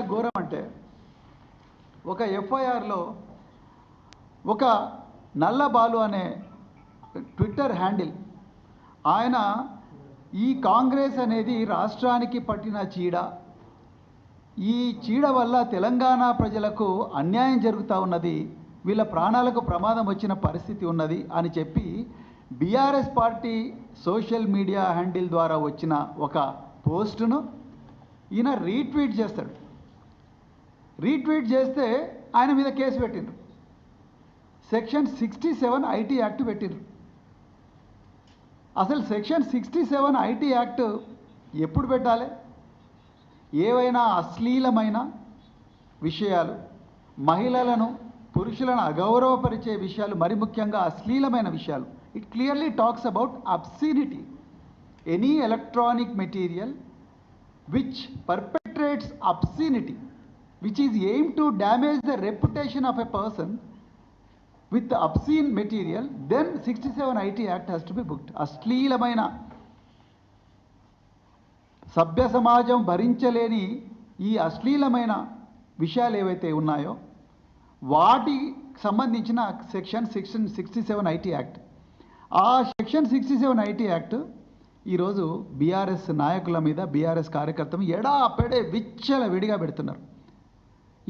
ఘోరం అంటే ఒక ఎఫ్ఐఆర్లో ఒక నల్లబాలు అనే ట్విట్టర్ హ్యాండిల్ ఆయన ఈ కాంగ్రెస్ అనేది రాష్ట్రానికి పట్టిన చీడ, ఈ చీడ వల్ల తెలంగాణ ప్రజలకు అన్యాయం జరుగుతూ ఉన్నది, వీళ్ళ ప్రాణాలకు ప్రమాదం వచ్చిన పరిస్థితి ఉన్నది అని చెప్పి BRS party social media handle ద్వారా వచ్చిన ఒక పోస్టును ఈయన రీట్వీట్ చేస్తాడు. రీట్వీట్ చేస్తే ఆయన మీద కేసు పెట్టిండ్రు. సెక్షన్ 67 ఐటీ యాక్ట్ పెట్టిండ్రు. అసలు సెక్షన్ 67 ఐటీ యాక్ట్ ఎప్పుడు పెట్టాలి? ఏవైనా అశ్లీలమైన విషయాలు, మహిళలను పురుషులను అగౌరవపరిచే విషయాలు, మరి ముఖ్యంగా అశ్లీలమైన విషయాలు, it clearly talks about obscenity. Any electronic material which perpetrates obscenity, which is aimed to damage the reputation of a person with the obscene material, then 67 IT Act has to be booked. అశ్లీలమైన సభ్య సమాజం భరించలేని ఈ అశ్లీలమైన విషయాలు ఏవైతే ఉన్నాయో వాటికి సంబంధించిన section 67 IT act. ఆ సెక్షన్ 67 ఐటీ యాక్ట్ ఈరోజు బీఆర్ఎస్ నాయకుల మీద, బీఆర్ఎస్ కార్యకర్తలు ఎడాపెడే విచ్చల విడిగా పెడుతున్నారు.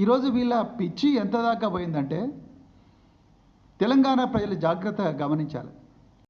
ఈరోజు వీళ్ళ పిచ్చి ఎంత దాకా పోయిందంటే తెలంగాణ ప్రజలు జాగ్రత్తగా గమనించాలి.